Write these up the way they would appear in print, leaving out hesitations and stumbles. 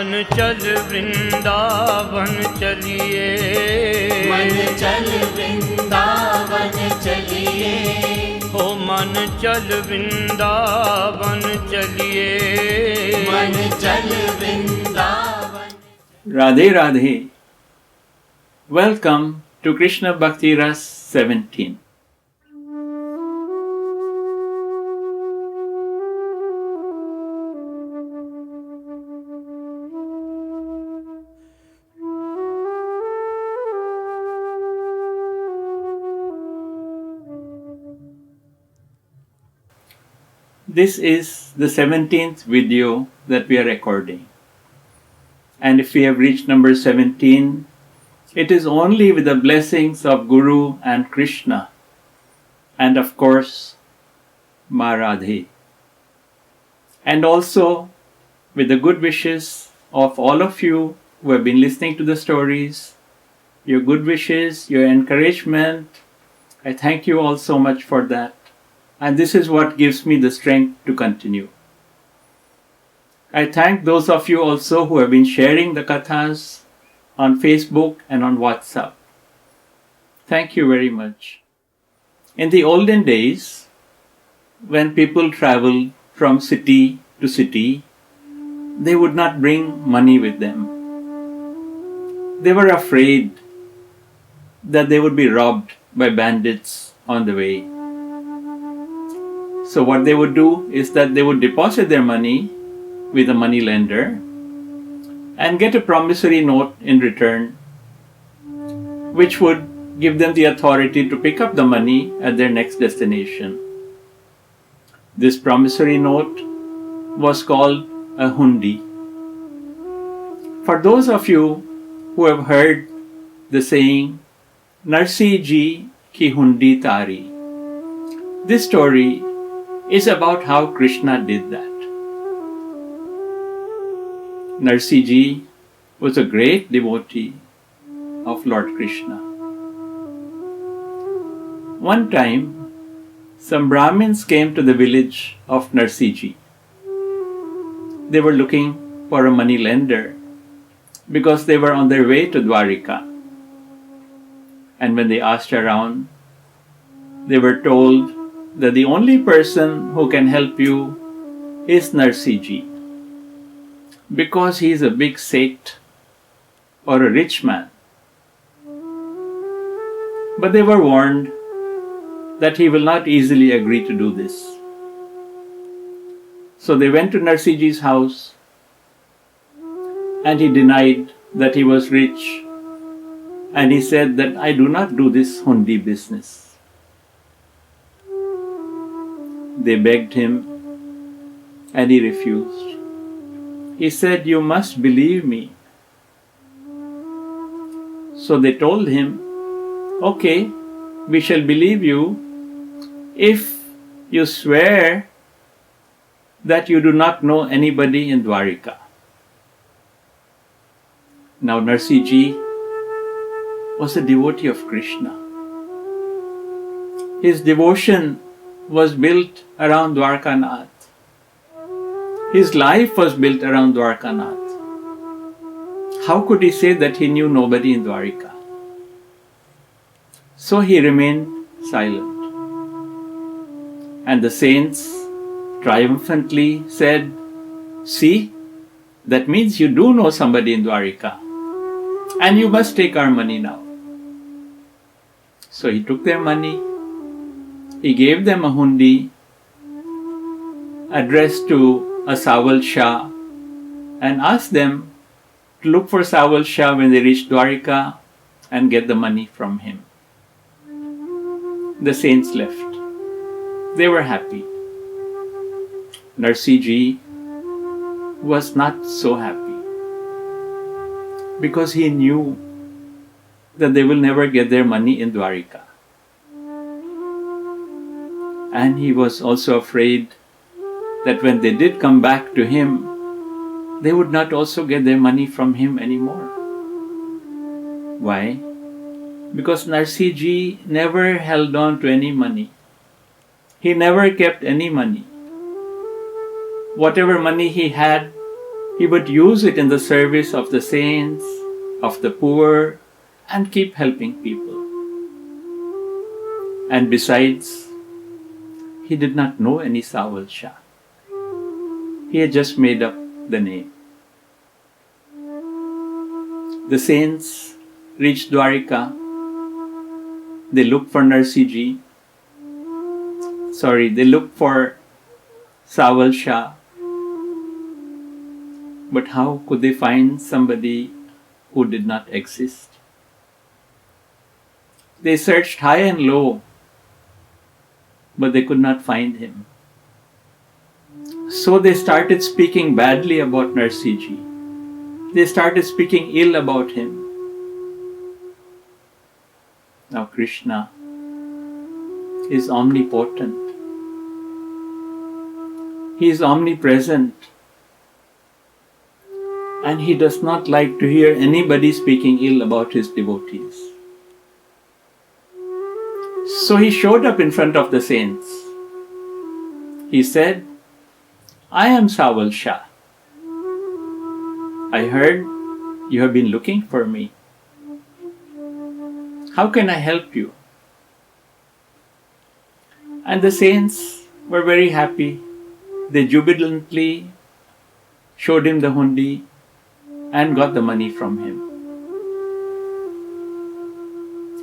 मन चल वृंदावन चलिए, मन चल वृंदावन चलिए, ओ मन चल वृंदावन चलिए, मन चल Vrindavan. Radhe Radhe. Welcome to Krishna Bhakti Ras 17. This is the 17th video that we are recording. And if we have reached number 17, it is only with the blessings of Guru and Krishna, and of course, Ma Radhe. And also with the good wishes of all of you who have been listening to the stories, your good wishes, your encouragement. I thank you all so much for that. And this is what gives me the strength to continue. I thank those of you also who have been sharing the kathas on Facebook and on WhatsApp. Thank you very much. In the olden days, when people traveled from city to city, they would not bring money with them. They were afraid that they would be robbed by bandits on the way. So what they would do is that they would deposit their money with a money lender and get a promissory note in return, which would give them the authority to pick up the money at their next destination. This promissory note was called a Hundi. For those of you who have heard the saying, Narsi Ji ki Hundi tari, this story is about how Krishna did that. Narsi Ji was a great devotee of Lord Krishna. One time, some Brahmins came to the village of Narsi Ji. They were looking for a money lender because they were on their way to Dwarika. And when they asked around, they were told that the only person who can help you is Narsi Ji, because he is a big Seth or a rich man. But they were warned that he will not easily agree to do this. So they went to Narsi Ji's house and he denied that he was rich, and he said that I do not do this Hundi business. They begged him and he refused. He said, you must believe me. So they told him, okay, we shall believe you if you swear that you do not know anybody in Dwarika. Now Narsi Ji was a devotee of Krishna. His devotion was built around Dwarkanath. His life was built around Dwarkanath. How could he say that he knew nobody in Dwarika? So he remained silent. And the saints triumphantly said, see, that means you do know somebody in Dwarika, and you must take our money now. So he took their money. He gave them a Hundi addressed to a Sawal Shah and asked them to look for Sawal Shah when they reached Dwarika and get the money from him. The saints left. They were happy. Narsi Ji was not so happy because he knew that they will never get their money in Dwarika. And he was also afraid that when they did come back to him, they would not also get their money from him anymore. Why? Because Narsi Ji never held on to any money. He never kept any money. Whatever money he had, he would use it in the service of the saints, of the poor, and keep helping people. And besides, he did not know any Sawal Shah. He had just made up the name. The saints reached Dwarka. They looked for Narsi Ji. They looked for Sawal Shah. But how could they find somebody who did not exist? They searched high and low, but they could not find him. So they started speaking badly about Narsi Ji. They started speaking ill about him. Now Krishna is omnipotent. He is omnipresent. And he does not like to hear anybody speaking ill about his devotees. So he showed up in front of the saints. He said, I am Sawal Shah. I heard you have been looking for me. How can I help you? And the saints were very happy. They jubilantly showed him the Hundi and got the money from him.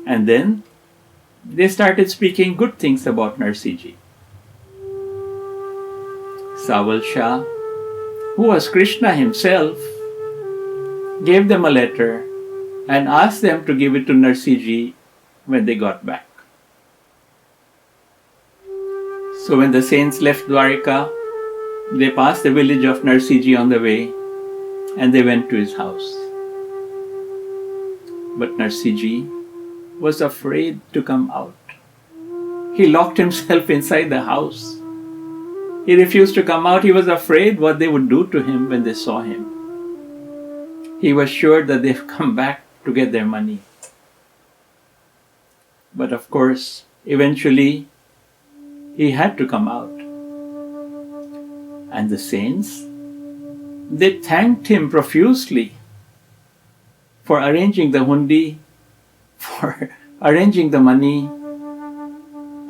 And then they started speaking good things about Narsi Ji. Sawal Shah, who was Krishna himself, gave them a letter and asked them to give it to Narsi Ji when they got back. So when the saints left Dwarka, they passed the village of Narsi Ji on the way and they went to his house. But Narsi Ji was afraid to come out. He locked himself inside the house. He refused to come out. He was afraid what they would do to him when they saw him. He was sure that they've come back to get their money. But of course, eventually, he had to come out. And the saints, they thanked him profusely for arranging the Hundi, for arranging the money,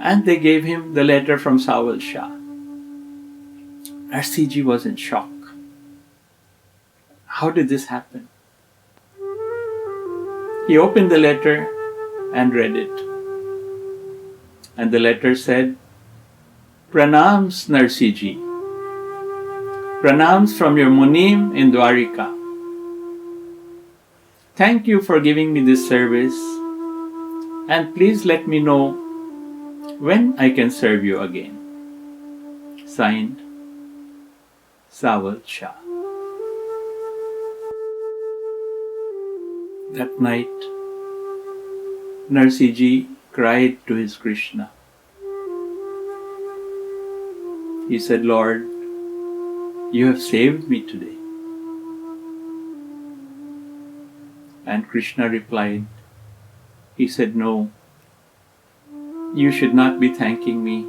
and they gave him the letter from Sawal Shah. Narsi Ji was in shock. How did this happen? He opened the letter and read it. And the letter said, Pranams Narsi Ji. Pranams from your Munim in Dwarika. Thank you for giving me this service, and please let me know when I can serve you again. Signed, Sawal Shah. That night, Narsi Ji cried to his Krishna. He said, Lord, you have saved me today. And Krishna replied, he said, no, you should not be thanking me.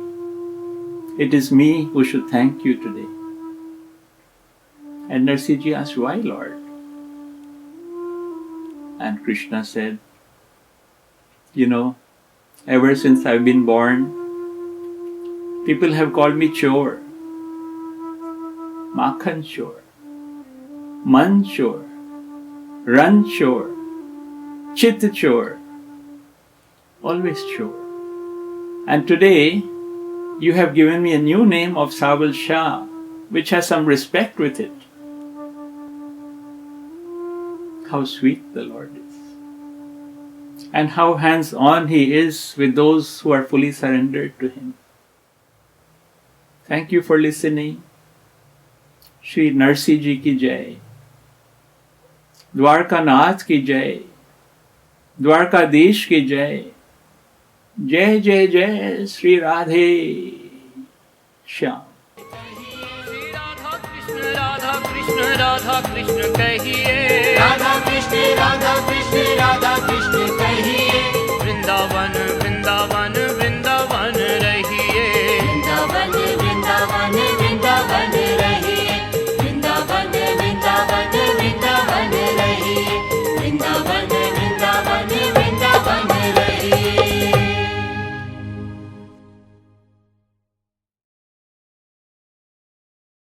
It is me who should thank you today. And Narsi Ji asked, why, Lord? And Krishna said, you know, ever since I've been born, people have called me Chor, Makhan Chor, Man Chor, Ran Chor, Chit Chor, always Chor. And today, you have given me a new name of Sawal Shah, which has some respect with it. How sweet the Lord is. And how hands-on He is with those who are fully surrendered to Him. Thank you for listening. Shri Narsi Ji ki Jai. Dwarkanath ki Jai. Dwarkadish ki Jai. Jai Jai Jai Sri Radhe Shyam. Radha Krishna Radha Krishna kahiye. Radha Krishna Radha Krishna Radha Krishna kahiye. Vrindavan Vrindavan